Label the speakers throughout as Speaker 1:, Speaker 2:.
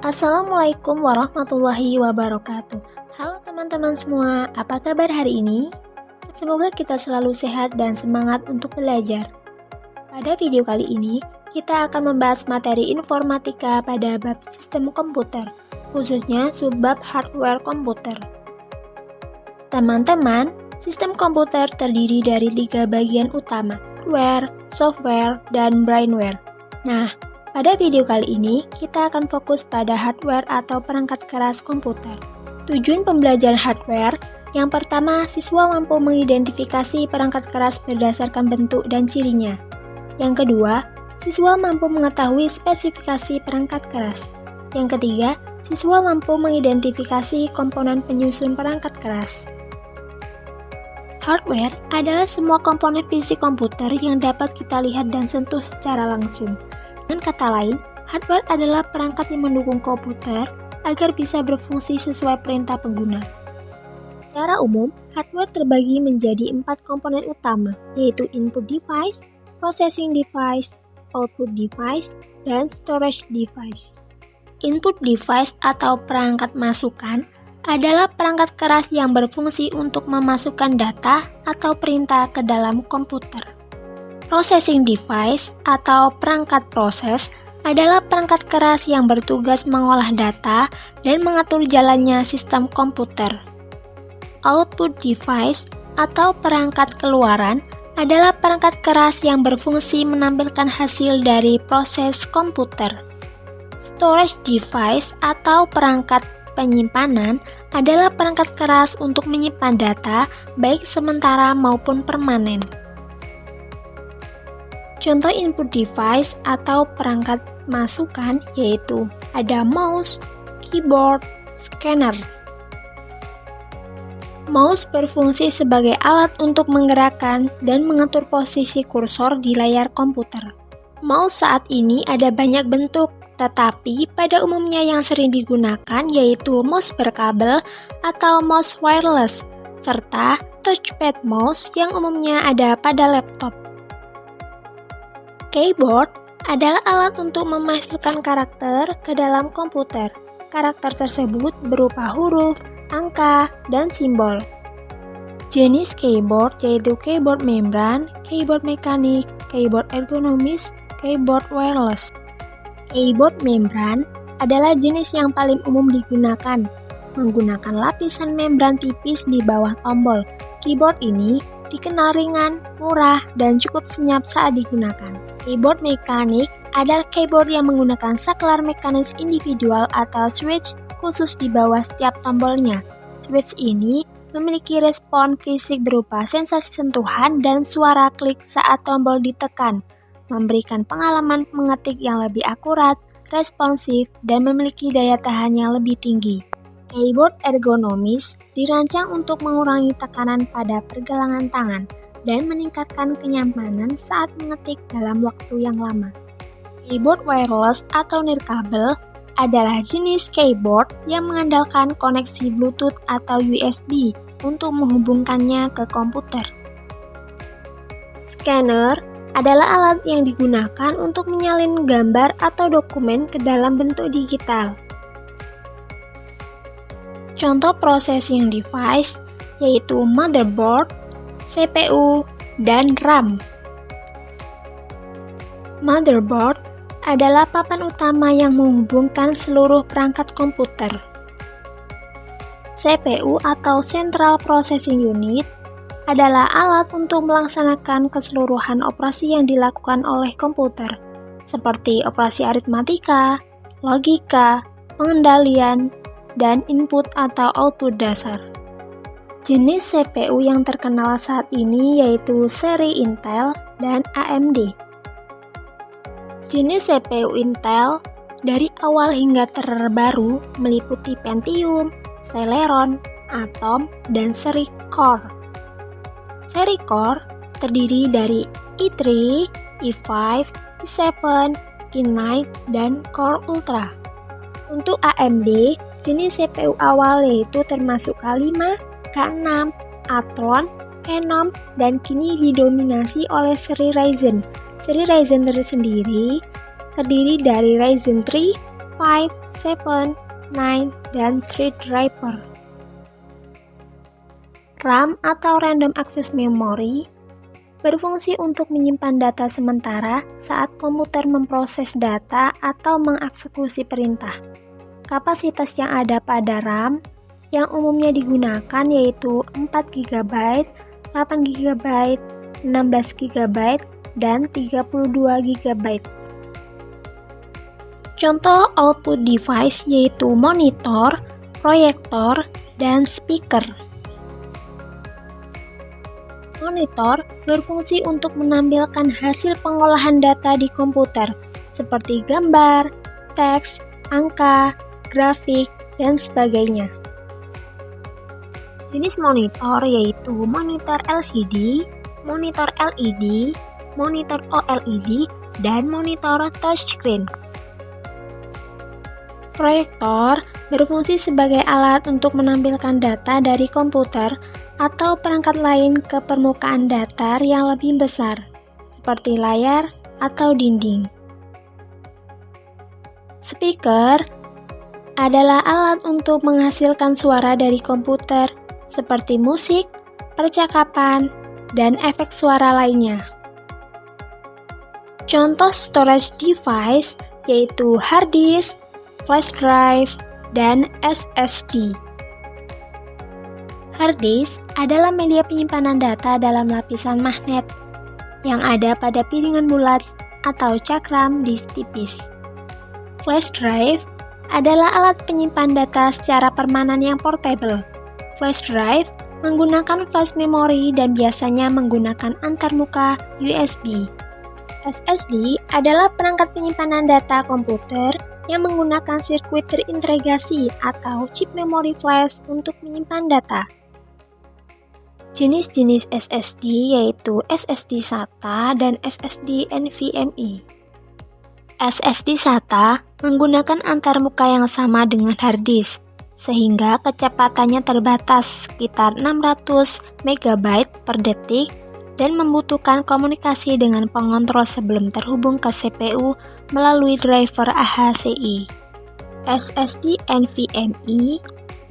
Speaker 1: Assalamualaikum warahmatullahi wabarakatuh. Halo teman-teman semua, apa kabar hari ini? Semoga kita selalu sehat dan semangat untuk belajar. Pada video kali ini, kita akan membahas materi informatika pada bab sistem komputer, khususnya subbab hardware komputer. Teman-teman, sistem komputer terdiri dari 3 bagian utama, hardware, software, dan brainware. Nah, pada video kali ini, kita akan fokus pada hardware atau perangkat keras komputer. Tujuan pembelajaran hardware, yang pertama, siswa mampu mengidentifikasi perangkat keras berdasarkan bentuk dan cirinya. Yang kedua, siswa mampu mengetahui spesifikasi perangkat keras. Yang ketiga, siswa mampu mengidentifikasi komponen penyusun perangkat keras. Hardware adalah semua komponen fisik komputer yang dapat kita lihat dan sentuh secara langsung. Dengan kata lain, hardware adalah perangkat yang mendukung komputer agar bisa berfungsi sesuai perintah pengguna. Secara umum, hardware terbagi menjadi 4 komponen utama, yaitu input device, processing device, output device, dan storage device. Input device atau perangkat masukan adalah perangkat keras yang berfungsi untuk memasukkan data atau perintah ke dalam komputer. Processing device atau perangkat proses adalah perangkat keras yang bertugas mengolah data dan mengatur jalannya sistem komputer. Output device atau perangkat keluaran adalah perangkat keras yang berfungsi menampilkan hasil dari proses komputer. Storage device atau perangkat penyimpanan adalah perangkat keras untuk menyimpan data baik sementara maupun permanen. Contoh input device atau perangkat masukan yaitu ada mouse, keyboard, scanner. Mouse berfungsi sebagai alat untuk menggerakkan dan mengatur posisi kursor di layar komputer. Mouse saat ini ada banyak bentuk, tetapi pada umumnya yang sering digunakan yaitu mouse berkabel atau mouse wireless, serta touchpad mouse yang umumnya ada pada laptop. Keyboard adalah alat untuk memasukkan karakter ke dalam komputer. Karakter tersebut berupa huruf, angka, dan simbol. Jenis keyboard yaitu keyboard membran, keyboard mekanik, keyboard ergonomis, keyboard wireless. Keyboard membran adalah jenis yang paling umum digunakan, menggunakan lapisan membran tipis di bawah tombol. Keyboard ini dikenal ringan, murah, dan cukup senyap saat digunakan. Keyboard mekanik adalah keyboard yang menggunakan saklar mekanis individual atau switch khusus di bawah setiap tombolnya. Switch ini memiliki respon fisik berupa sensasi sentuhan dan suara klik saat tombol ditekan, memberikan pengalaman mengetik yang lebih akurat, responsif, dan memiliki daya tahan yang lebih tinggi. Keyboard ergonomis dirancang untuk mengurangi tekanan pada pergelangan tangan dan meningkatkan kenyamanan saat mengetik dalam waktu yang lama. Keyboard wireless atau nirkabel adalah jenis keyboard yang mengandalkan koneksi Bluetooth atau USB untuk menghubungkannya ke komputer. Scanner adalah alat yang digunakan untuk menyalin gambar atau dokumen ke dalam bentuk digital. Contoh processing device yaitu motherboard, CPU, dan RAM. Motherboard adalah papan utama yang menghubungkan seluruh perangkat komputer. CPU atau Central Processing Unit adalah alat untuk melaksanakan keseluruhan operasi yang dilakukan oleh komputer, seperti operasi aritmatika, logika, pengendalian, dan input atau output dasar. Jenis CPU yang terkenal saat ini yaitu seri Intel dan AMD. Jenis CPU Intel dari awal hingga terbaru meliputi Pentium, Celeron, Atom, dan seri Core. Seri Core terdiri dari i3, i5, i7, i9, dan Core Ultra. Untuk AMD, jenis CPU awal yaitu termasuk K5, K6, Athlon, Phenom, dan kini didominasi oleh seri Ryzen. Seri Ryzen tersendiri terdiri dari Ryzen 3, 5, 7, 9, dan Threadripper. RAM atau Random Access Memory berfungsi untuk menyimpan data sementara saat komputer memproses data atau mengeksekusi perintah. Kapasitas yang ada pada RAM yang umumnya digunakan yaitu 4 GB, 8 GB, 16 GB, dan 32 GB. Contoh output device yaitu monitor, proyektor, dan speaker. Monitor berfungsi untuk menampilkan hasil pengolahan data di komputer, seperti gambar, teks, angka, grafik, dan sebagainya. Jenis monitor yaitu monitor LCD, monitor LED, monitor OLED, dan monitor touchscreen. Proyektor berfungsi sebagai alat untuk menampilkan data dari komputer atau perangkat lain ke permukaan datar yang lebih besar, seperti layar atau dinding. Speaker adalah alat untuk menghasilkan suara dari komputer, seperti musik, percakapan, dan efek suara lainnya. Contoh storage device yaitu hard disk, flash drive, dan SSD. Hard disk adalah media penyimpanan data dalam lapisan magnet yang ada pada piringan bulat atau cakram disk tipis. Flash drive adalah alat penyimpan data secara permanen yang portable. Flash drive menggunakan flash memory dan biasanya menggunakan antarmuka USB. SSD adalah perangkat penyimpanan data komputer yang menggunakan sirkuit terintegrasi atau chip memori flash untuk menyimpan data. Jenis-jenis SSD yaitu SSD SATA dan SSD NVMe. SSD SATA menggunakan antarmuka yang sama dengan hard disk, sehingga kecepatannya terbatas sekitar 600 MB per detik dan membutuhkan komunikasi dengan pengontrol sebelum terhubung ke CPU melalui driver AHCI. SSD NVMe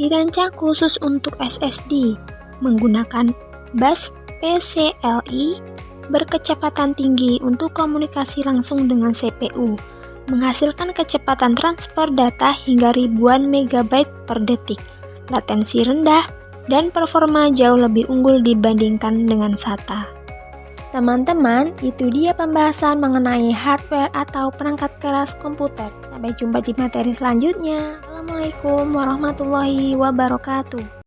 Speaker 1: dirancang khusus untuk SSD, menggunakan bus PCIe berkecepatan tinggi untuk komunikasi langsung dengan CPU, menghasilkan kecepatan transfer data hingga ribuan megabyte per detik, latensi rendah, dan performa jauh lebih unggul dibandingkan dengan SATA. Teman-teman, itu dia pembahasan mengenai hardware atau perangkat keras komputer. Sampai jumpa di materi selanjutnya. Assalamualaikum warahmatullahi wabarakatuh.